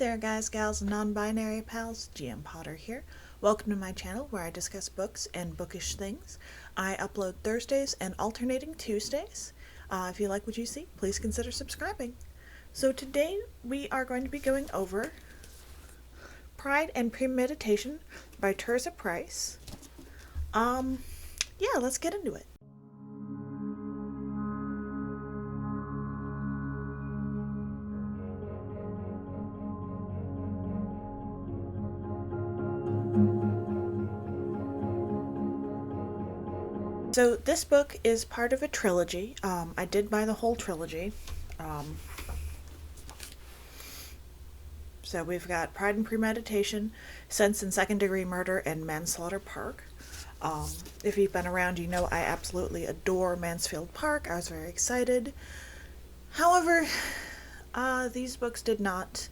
there guys, gals, and non-binary pals, GM Potter here. Welcome to my channel where I discuss books and bookish things. I upload Thursdays and alternating Tuesdays. If you like what you see, please consider subscribing. So today we are going to be going over Pride and Premeditation by Tirzah Price. Yeah, let's get into it. So this book is part of a trilogy. I did buy the whole trilogy. So we've got Pride and Premeditation, Sense and Second Degree Murder, and Manslaughter Park. If you've been around, you know I absolutely adore Mansfield Park. I was very excited. However, these books did not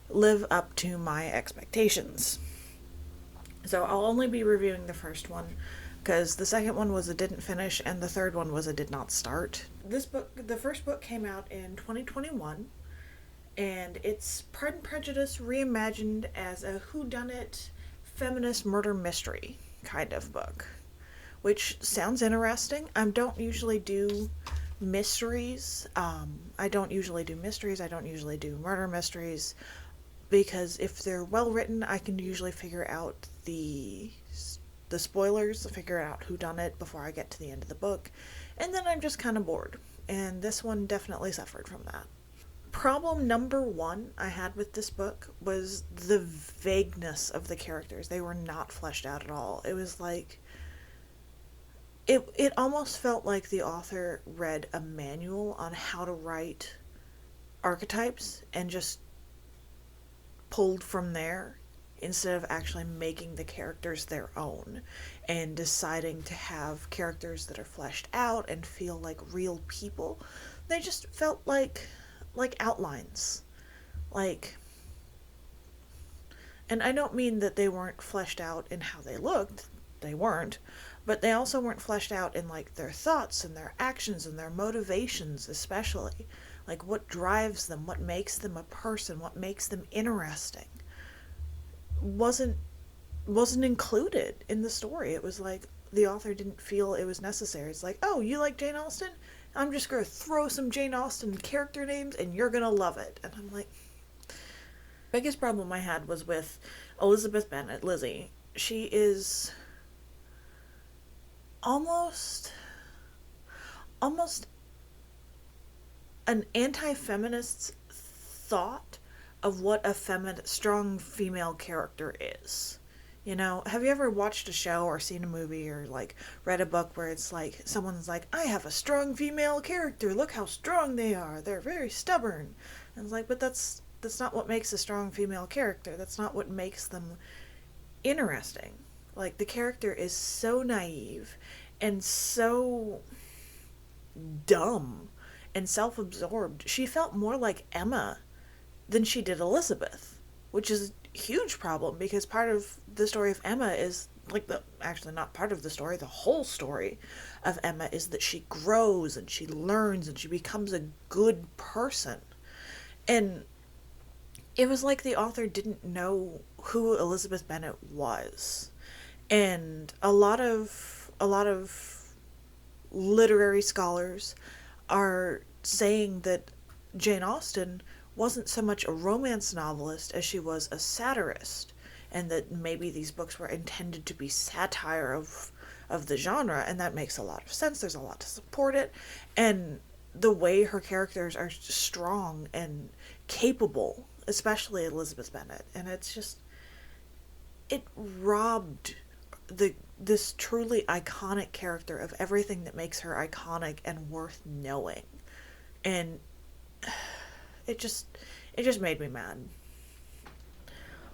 live up to my expectations. So I'll only be reviewing the first one, because the second one was a didn't finish, and the third one was a did not start. This book, the first book, came out in 2021, and it's Pride and Prejudice reimagined as a whodunit feminist murder mystery kind of book, which sounds interesting. I don't usually do mysteries. I don't usually do murder mysteries, because if they're well written, I can usually figure out the spoilers, figure out who done it before I get to the end of the book, and then I'm just kind of bored. And this one definitely suffered from that. Problem number one I had with this book was the vagueness of the characters. They were not fleshed out at all. It was like it almost felt like the author read a manual on how to write archetypes and just pulled from there, instead of actually making the characters their own and deciding to have characters that are fleshed out and feel like real people. They just felt like outlines. And I don't mean that they weren't fleshed out in how they looked. They weren't. But they also weren't fleshed out in like their thoughts and their actions and their motivations, especially. Like what drives them, what makes them a person, what makes them interesting. wasn't included in the story. It was like the author didn't feel it was necessary. It's like, oh, you like Jane Austen? I'm just gonna throw some Jane Austen character names and you're gonna love it. And I'm like, biggest problem I had was with Elizabeth Bennet, Lizzie. She is almost an anti-feminist's thought of what a strong female character is. You know, have you ever watched a show or seen a movie or like read a book where it's like someone's like, I have a strong female character, look how strong they are, they're very stubborn. And it's like, but that's not what makes a strong female character. That's not what makes them interesting. Like, the character is so naive and so dumb and self-absorbed. She felt more like Emma than she did Elizabeth, which is a huge problem, because part of the story of Emma is actually not part of the story, the whole story of Emma is that she grows and she learns and she becomes a good person. And it was like the author didn't know who Elizabeth Bennet was. And a lot of literary scholars are saying that Jane Austen wasn't so much a romance novelist as she was a satirist, and that maybe these books were intended to be satire of the genre, and that makes a lot of sense. There's a lot to support it, and the way her characters are strong and capable, especially Elizabeth Bennet, and it's just, it robbed this truly iconic character of everything that makes her iconic and worth knowing. And it just made me mad.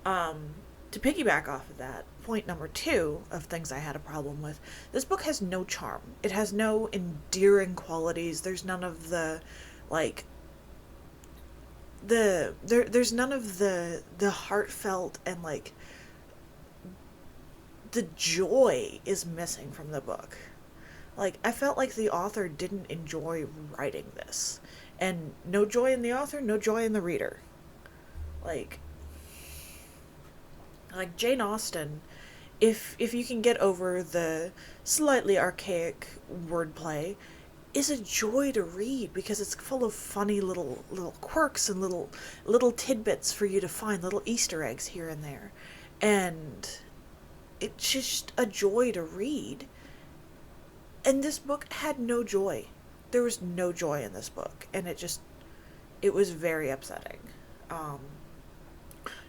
To piggyback off of that, point number two of things I had a problem with, this book has no charm. It has no endearing qualities. There's none of the, there's none of the heartfelt and, the joy is missing from the book. I felt like the author didn't enjoy writing this. And no joy in the author, no joy in the reader. Like Jane Austen, if you can get over the slightly archaic wordplay, is a joy to read because it's full of funny little quirks and little tidbits for you to find, little Easter eggs here and there. And it's just a joy to read. And this book had no joy. There was no joy in this book, and it was very upsetting. Um,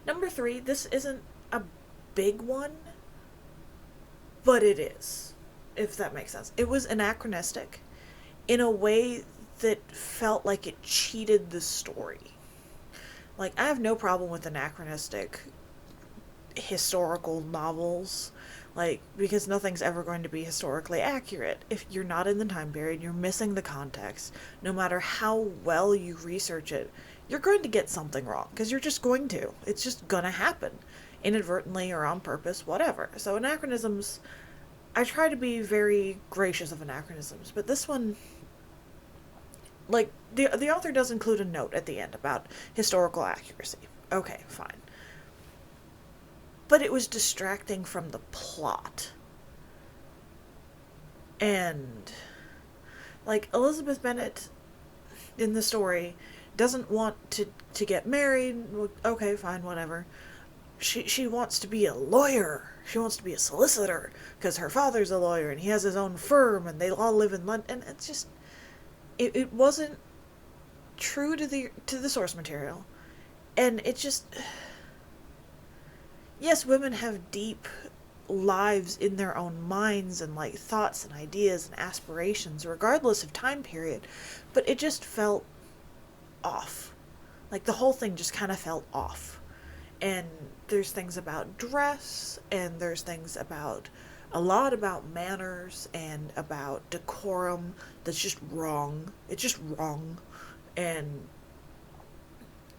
Number 3, this isn't a big one, but it is, if that makes sense. It was anachronistic in a way that felt like it cheated the story. Like, I have no problem with anachronistic historical novels, like, because nothing's ever going to be historically accurate. If you're not in the time period, you're missing the context. No matter how well you research it, you're going to get something wrong, because you're just going to. It's just gonna happen, inadvertently or on purpose, whatever. So anachronisms, I try to be very gracious of anachronisms, but this one, like, the author does include a note at the end about historical accuracy. Okay, fine. But it was distracting from the plot. And, like, Elizabeth Bennet in the story doesn't want to get married. Okay, fine, whatever. She wants to be a lawyer. She wants to be a solicitor because her father's a lawyer and he has his own firm and they all live in London. And it's just, it wasn't true to the source material. And it just, yes, women have deep lives in their own minds and like thoughts and ideas and aspirations regardless of time period, but it just felt off. Like, the whole thing just kind of felt off. And there's things about dress, and there's things about a lot about manners and about decorum that's just wrong. It's just wrong. And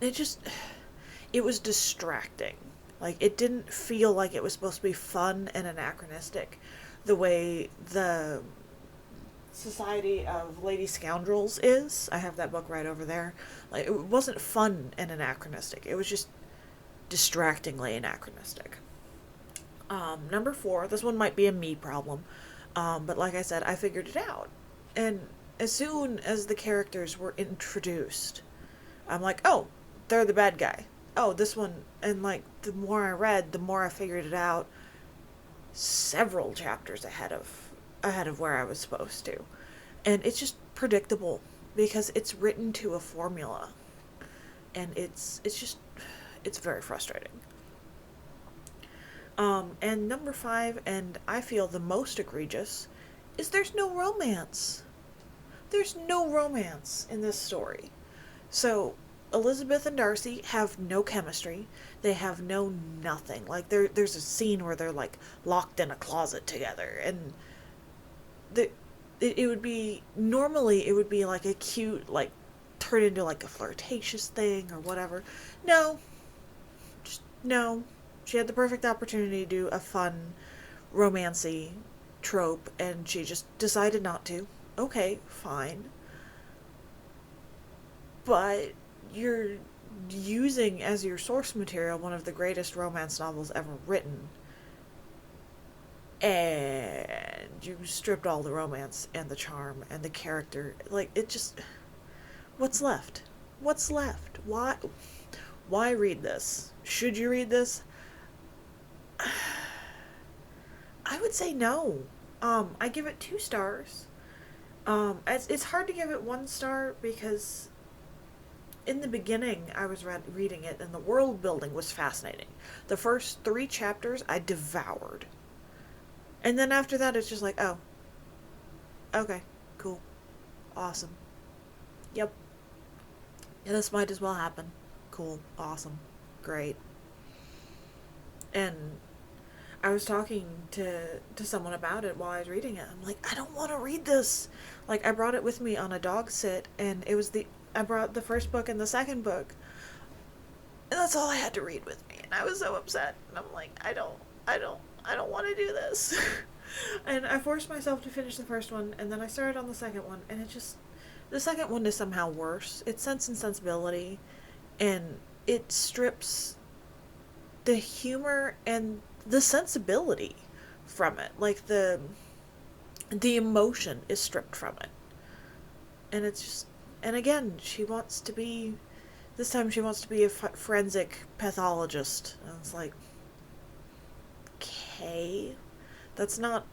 it was distracting. Like, it didn't feel like it was supposed to be fun and anachronistic the way the Society of Lady Scoundrels is. I have that book right over there. Like, it wasn't fun and anachronistic. It was just distractingly anachronistic. Number 4, this one might be a me problem, but like I said, I figured it out. And as soon as the characters were introduced, I'm like, oh, they're the bad guy. Oh, this one, and like, the more I read, the more I figured it out several chapters ahead of where I was supposed to. And it's just predictable because it's written to a formula. And it's very frustrating. And number 5, and I feel the most egregious, is there's no romance. There's no romance in this story. So Elizabeth and Darcy have no chemistry. They have no nothing. Like, there's a scene where they're like locked in a closet together, and it would be, normally it would be like a cute, like, turn into like a flirtatious thing or whatever. No, just no. She had the perfect opportunity to do a fun, romancy trope, and she just decided not to. Okay, fine. But you're using as your source material one of the greatest romance novels ever written, and you stripped all the romance and the charm and the character. Like, it just, what's left? What's left? Why read this? Should you read this? I would say no. I give it 2 stars. It's hard to give it 1 star because in the beginning I was reading it and the world building was fascinating. The first 3 chapters I devoured. And then after that it's just like, oh, okay, cool, awesome. Yep. Yeah, this might as well happen. Cool, awesome, great. And I was talking to someone about it while I was reading it. I'm like, I don't want to read this. Like, I brought it with me on a dog sit, and I brought the first book and the second book, and that's all I had to read with me. And I was so upset. And I'm like, I don't want to do this. And I forced myself to finish the first one, and then I started on the second one, and the second one is somehow worse. It's Sense and Sensibility, and it strips the humor and the sensibility from it. Like the emotion is stripped from it. And it's just, and again, she wants to be, this time she wants to be a forensic pathologist. And it's like, okay, that's not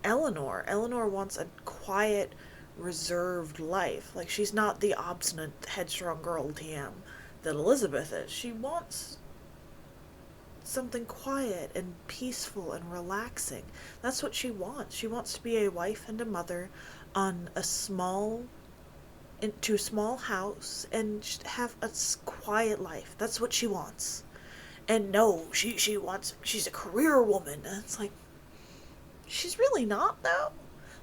Eleanor. Eleanor wants a quiet, reserved life. Like, she's not the obstinate, headstrong girl TM that Elizabeth is. She wants something quiet and peaceful and relaxing. That's what she wants. She wants to be a wife and a mother on a small, into a small house and just have a quiet life. That's what she wants. And no, she wants, she's a career woman. And it's like, she's really not, though.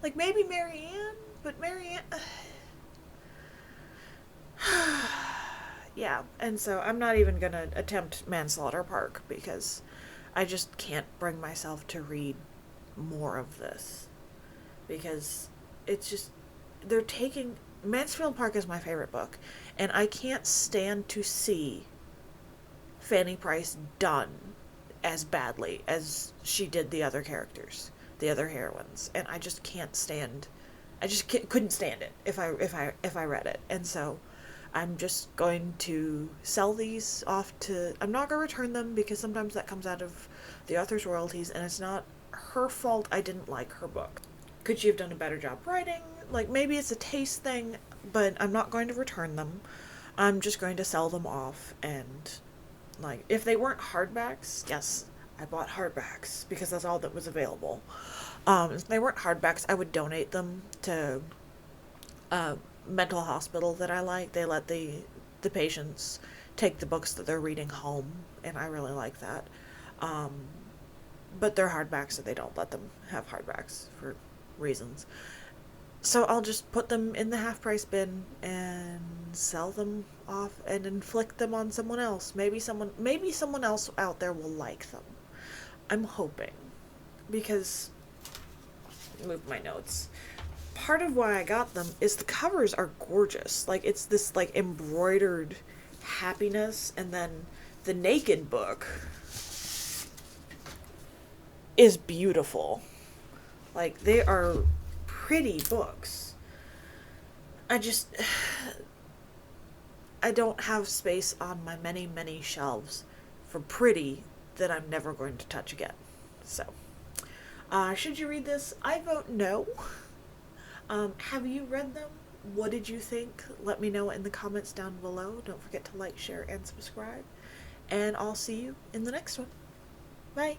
Like, maybe Marianne, but Marianne... yeah, and so I'm not even gonna attempt Manslaughter Park because I just can't bring myself to read more of this. Because it's just, they're taking... Mansfield Park is my favorite book, and I can't stand to see Fanny Price done as badly as she did the other characters, the other heroines, and I just can't stand. I just couldn't stand it if I read it, and so I'm just going to sell these off to. I'm not going to return them because sometimes that comes out of the author's royalties, and it's not her fault. I didn't like her book. Could she have done a better job writing? Like, maybe it's a taste thing, but I'm not going to return them. I'm just going to sell them off, and like, if they weren't hardbacks, yes, I bought hardbacks because that's all that was available. If they weren't hardbacks, I would donate them to a mental hospital that I like. They let the patients take the books that they're reading home, and I really like that. But they're hardbacks, so they don't let them have hardbacks for reasons. So I'll just put them in the half price bin and sell them off and inflict them on someone else. Maybe someone else out there will like them. I'm hoping. Because, move my notes. Part of why I got them is the covers are gorgeous. Like, it's this like embroidered happiness, and then the naked book is beautiful. Like, they are pretty books. I don't have space on my many, many shelves for pretty that I'm never going to touch again. So, should you read this? I vote no. Have you read them? What did you think? Let me know in the comments down below. Don't forget to like, share, and subscribe. And I'll see you in the next one. Bye.